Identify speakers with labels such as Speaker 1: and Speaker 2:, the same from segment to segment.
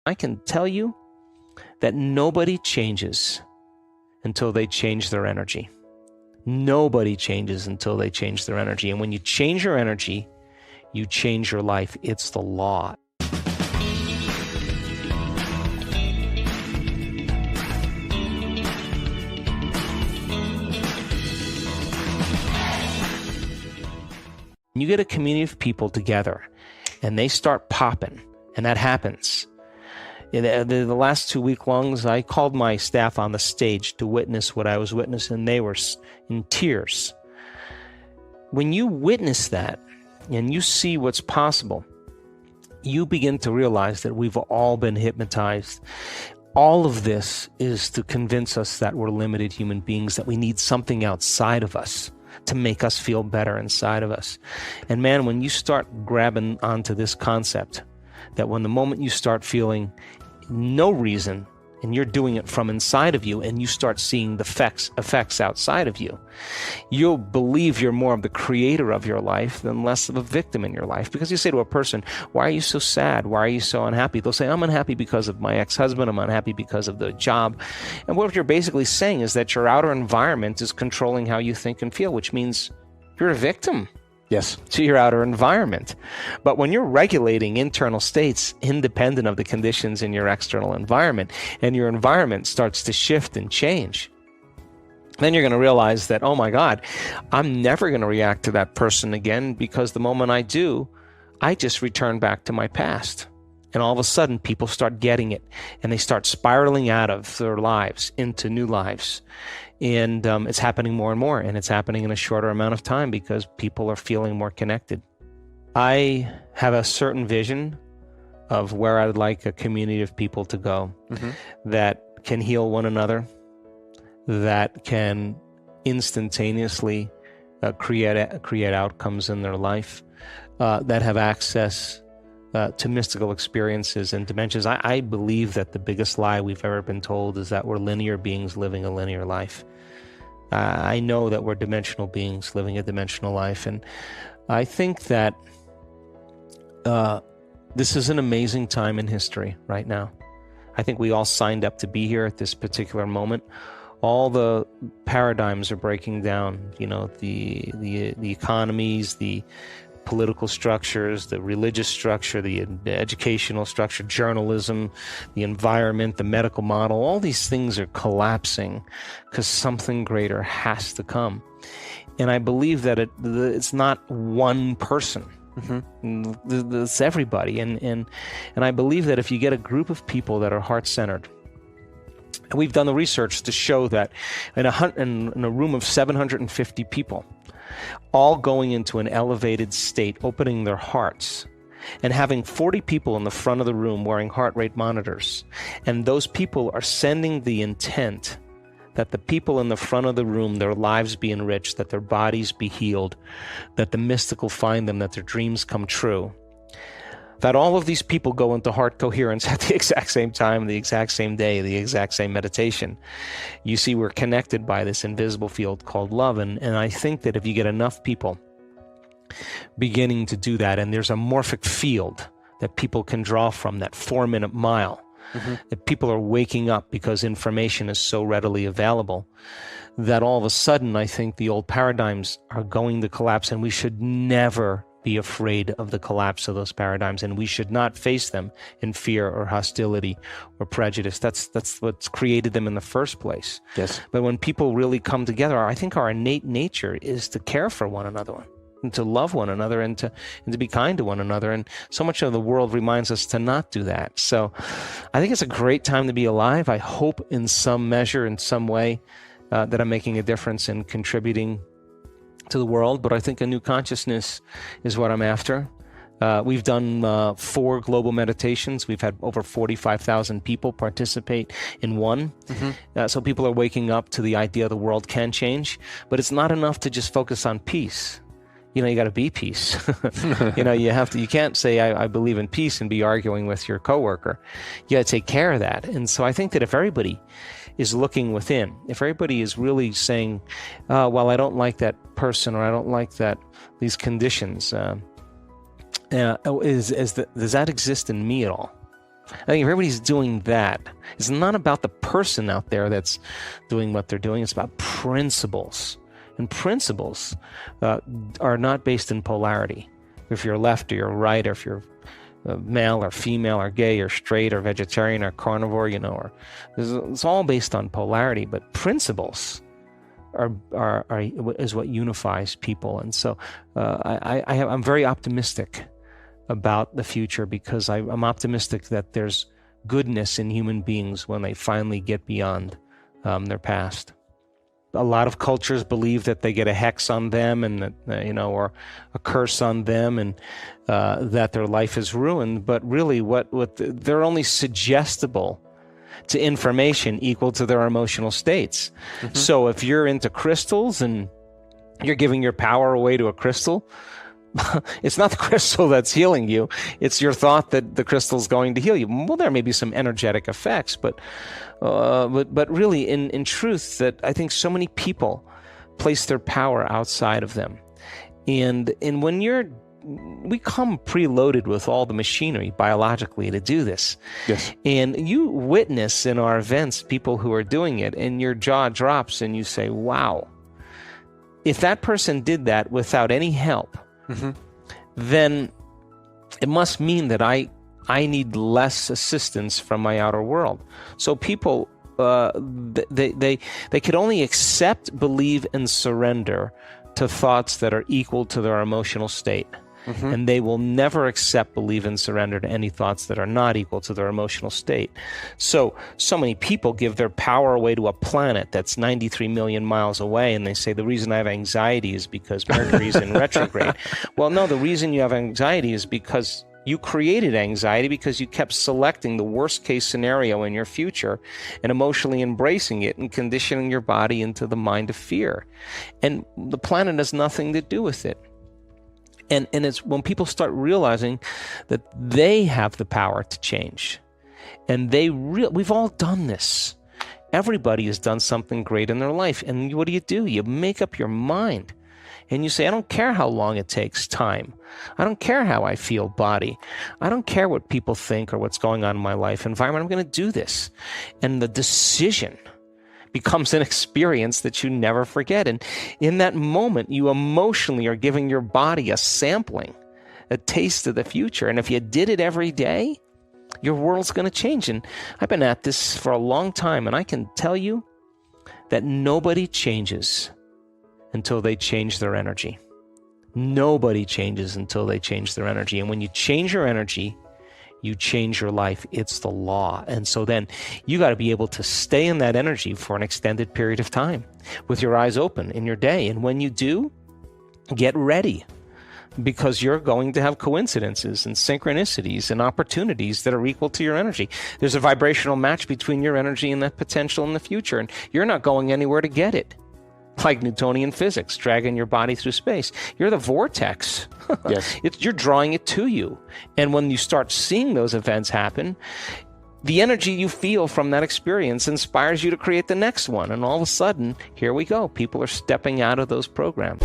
Speaker 1: I can tell you that nobody changes until they change their energy. Nobody changes until they change their energy. And when you change your energy, you change your life. It's the law. You get a community of people together and they start popping, and that happens. In the last 2 week longs, I called my staff on the stage to witness what I was witnessing. They were in tears. When you witness that and you see what's possible, you begin to realize that we've all been hypnotized. All of this is to convince us that we're limited human beings, that we need something outside of us to make us feel better inside of us. And man, when you start grabbing onto this concept, that when the moment you start feeling no reason, and you're doing it from inside of you, and you start seeing the effects outside of you, you'll believe you're more of the creator of your life than less of a victim in your life. Because you say to a person, why are you so sad? Why are you so unhappy? They'll say, I'm unhappy because of my ex-husband. I'm unhappy because of the job. And what you're basically saying is that your outer environment is controlling how you think and feel, which means you're a victim.
Speaker 2: Yes.
Speaker 1: To your outer environment. But when you're regulating internal states independent of the conditions in your external environment, and your environment starts to shift and change, then you're going to realize that, oh my God, I'm never going to react to that person again, because the moment I do, I just return back to my past. And all of a sudden, people start getting it, and they start spiraling out of their lives into new lives. And it's happening more and more, and it's happening in a shorter amount of time because people are feeling more connected. I have a certain vision of where I'd like a community of people to go that can heal one another, that can instantaneously create outcomes in their life, that have access to mystical experiences and dimensions. I believe that the biggest lie we've ever been told is that we're linear beings living a linear life. I know that we're dimensional beings living a dimensional life, and I think that this is an amazing time in history right now. I think we all signed up to be here at this particular moment. All the paradigms are breaking down. You know, the economies, the political structures, the religious structure, the educational structure, journalism, the environment, the medical model, all these things are collapsing because something greater has to come. And I believe that it's not one person. It's everybody. And I believe that if you get a group of people that are heart-centered, and we've done the research to show that in a room of 750 people, all going into an elevated state, opening their hearts, and having 40 people in the front of the room wearing heart rate monitors. And those people are sending the intent that the people in the front of the room, their lives be enriched, that their bodies be healed, that the mystical find them, that their dreams come true. That all of these people go into heart coherence at the exact same time, the exact same day, the exact same meditation. You see, we're connected by this invisible field called love. And I think that if you get enough people beginning to do that, and there's a morphic field that people can draw from, that 4-minute mile, that people are waking up because information is so readily available, that all of a sudden I think the old paradigms are going to collapse, and we should never be afraid of the collapse of those paradigms, and we should not face them in fear or hostility or prejudice. That's what's created them in the first place.
Speaker 2: Yes.
Speaker 1: But when people really come together, I think our innate nature is to care for one another, and to love one another, and to be kind to one another. And so much of the world reminds us to not do that. So I think it's a great time to be alive. I hope in some measure, in some way, that I'm making a difference and contributing to the world. But I think a new consciousness is what I'm after. We've done 4 global meditations. We've had over 45,000 people participate in one. So people are waking up to the idea the world can change. But it's not enough to just focus on peace. You know, you got to be peace. You know, you can't say, I believe in peace and be arguing with your coworker. You got to take care of that. And so I think that if everybody is looking within, if everybody is really saying, well, I don't like that person, or I don't like these conditions, does that exist in me at all? I think if everybody's doing that, it's not about the person out there that's doing what they're doing. It's about principles. And principles are not based in polarity. If you're left or you're right, or if you're male or female or gay or straight or vegetarian or carnivore, or it's all based on polarity. But principles is what unifies people. And so I'm very optimistic about the future, because I'm optimistic that there's goodness in human beings when they finally get beyond their past. A lot of cultures believe that they get a hex on them, and that, or a curse on them, and that their life is ruined. But really, they're only suggestible to information equal to their emotional states. Mm-hmm. So if you're into crystals and you're giving your power away to a crystal, it's not the crystal that's healing you. It's your thought that the crystal's going to heal you. Well, there may be some energetic effects, but really, in truth, that I think so many people place their power outside of them. And when we come preloaded with all the machinery biologically to do this. Yes. And you witness in our events people who are doing it, and your jaw drops and you say, wow, if that person did that without any help, mm-hmm. then it must mean that I need less assistance from my outer world. So people, they could only accept, believe, and surrender to thoughts that are equal to their emotional state. Mm-hmm. And they will never accept, believe, and surrender to any thoughts that are not equal to their emotional state. So many people give their power away to a planet that's 93 million miles away, and they say, the reason I have anxiety is because Mercury's in retrograde. Well, no, the reason you have anxiety is because you created anxiety because you kept selecting the worst case scenario in your future and emotionally embracing it and conditioning your body into the mind of fear. And the planet has nothing to do with it. And it's when people start realizing that they have the power to change. And we've all done this. Everybody has done something great in their life. And what do? You make up your mind. And you say, I don't care how long it takes time. I don't care how I feel body. I don't care what people think or what's going on in my life environment. I'm going to do this. And the decision becomes an experience that you never forget. And in that moment, you emotionally are giving your body a sampling, a taste of the future. And if you did it every day, your world's going to change. And I've been at this for a long time, and I can tell you that nobody changes until they change their energy. Nobody changes until they change their energy. And when you change your energy, you change your life. It's the law. And so then you got to be able to stay in that energy for an extended period of time with your eyes open in your day. And when you do, get ready, because you're going to have coincidences and synchronicities and opportunities that are equal to your energy. There's a vibrational match between your energy and that potential in the future, and you're not going anywhere to get it. Like Newtonian physics, dragging your body through space. You're the vortex. Yes. You're drawing it to you. And when you start seeing those events happen, the energy you feel from that experience inspires you to create the next one. And all of a sudden, here we go. People are stepping out of those programs.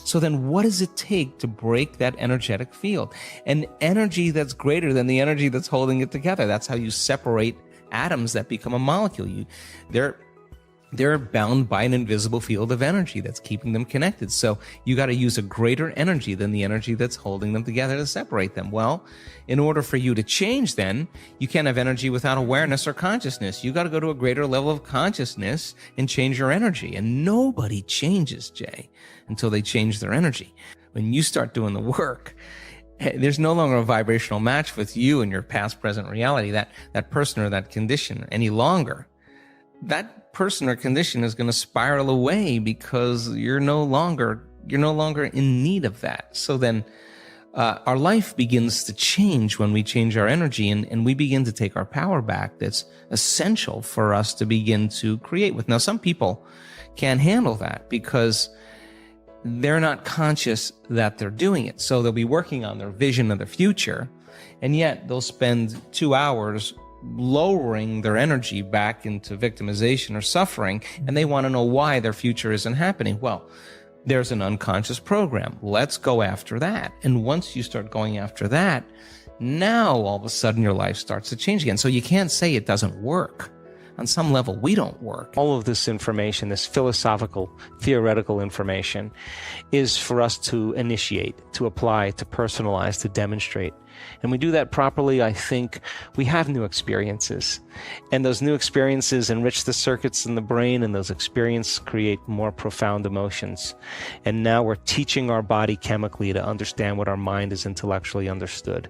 Speaker 1: So then what does it take to break that energetic field? An energy that's greater than the energy that's holding it together. That's how you separate atoms that become a molecule. They're they're bound by an invisible field of energy that's keeping them connected. So you got to use a greater energy than the energy that's holding them together to separate them. Well, in order for you to change, then you can't have energy without awareness or consciousness. You got to go to a greater level of consciousness and change your energy. And nobody changes, Jay, until they change their energy. When you start doing the work, there's no longer a vibrational match with you and your past, present reality, that person or that condition any longer. That person or condition is going to spiral away because you're no longer in need of that. So then our life begins to change when we change our energy, and we begin to take our power back that's essential for us to begin to create with. Now, some people can't handle that because they're not conscious that they're doing it. So they'll be working on their vision of the future, and yet they'll spend 2 hours lowering their energy back into victimization or suffering, and they want to know why their future isn't happening. Well, there's an unconscious program. Let's go after that. And once you start going after that, now all of a sudden your life starts to change again. So you can't say it doesn't work. On some level, we don't work. All of this information, this philosophical, theoretical information, is for us to initiate, to apply, to personalize, to demonstrate. And we do that properly, I think we have new experiences. And those new experiences enrich the circuits in the brain, and those experiences create more profound emotions. And now we're teaching our body chemically to understand what our mind is intellectually understood.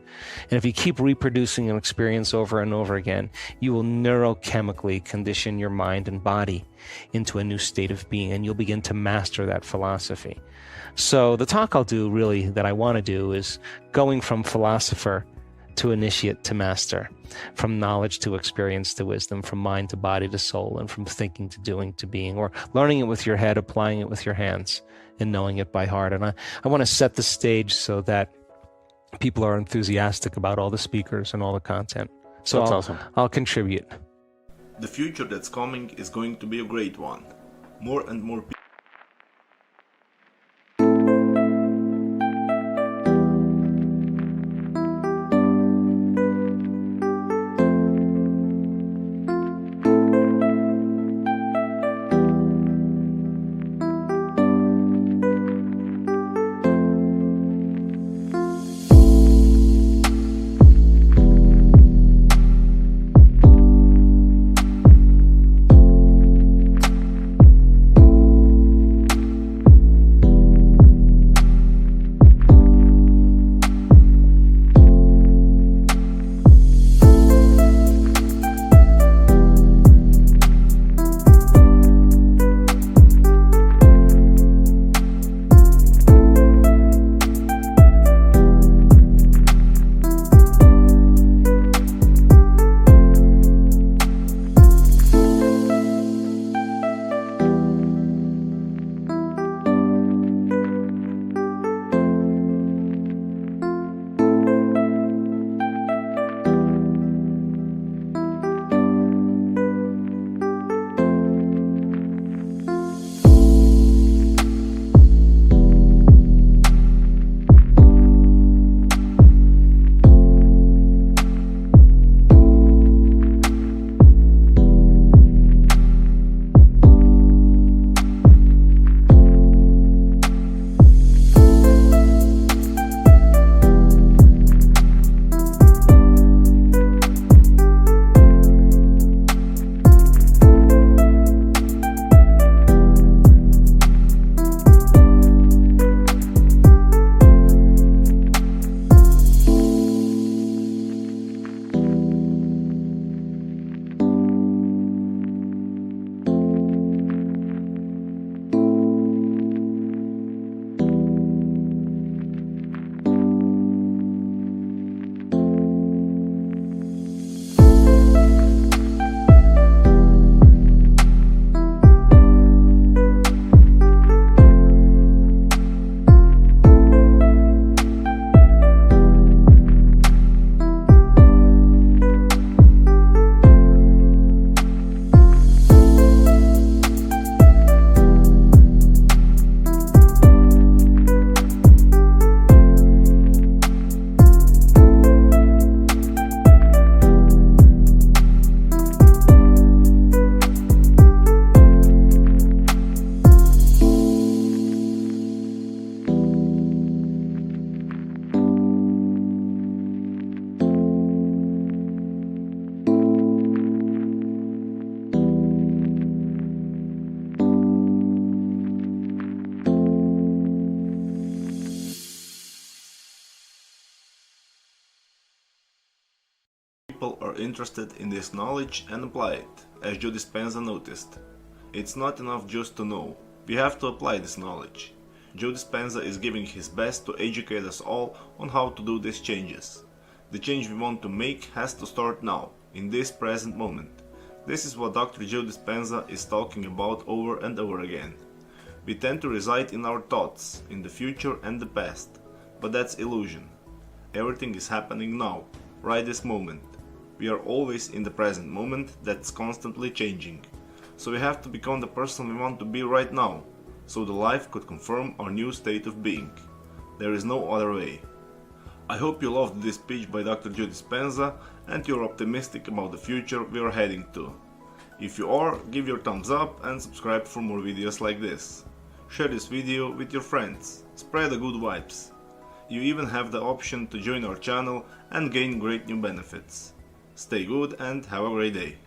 Speaker 1: And if you keep reproducing an experience over and over again, you will neurochemically condition your mind and body into a new state of being, and you'll begin to master that philosophy. So the talk I'll do, really, that I want to do, is going from philosopher to initiate to master, from knowledge to experience to wisdom, from mind to body to soul, and from thinking to doing to being, or learning it with your head, applying it with your hands, and knowing it by heart. And I want to set the stage so that people are enthusiastic about all the speakers and all the content. So
Speaker 2: That's awesome.
Speaker 1: I'll contribute.
Speaker 3: The future that's coming is going to be a great one. More and more people people are interested in this knowledge and apply it, as Joe Dispenza noticed. It's not enough just to know, we have to apply this knowledge. Joe Dispenza is giving his best to educate us all on how to do these changes. The change we want to make has to start now, in this present moment. This is what Dr. Joe Dispenza is talking about over and over again. We tend to reside in our thoughts, in the future and the past, but that's illusion. Everything is happening now, right this moment. We are always in the present moment that's constantly changing. So we have to become the person we want to be right now, so the life could confirm our new state of being. There is no other way. I hope you loved this speech by Dr. Joe Dispenza and you're optimistic about the future we are heading to. If you are, give your thumbs up and subscribe for more videos like this. Share this video with your friends, spread the good vibes. You even have the option to join our channel and gain great new benefits. Stay good and have a great day.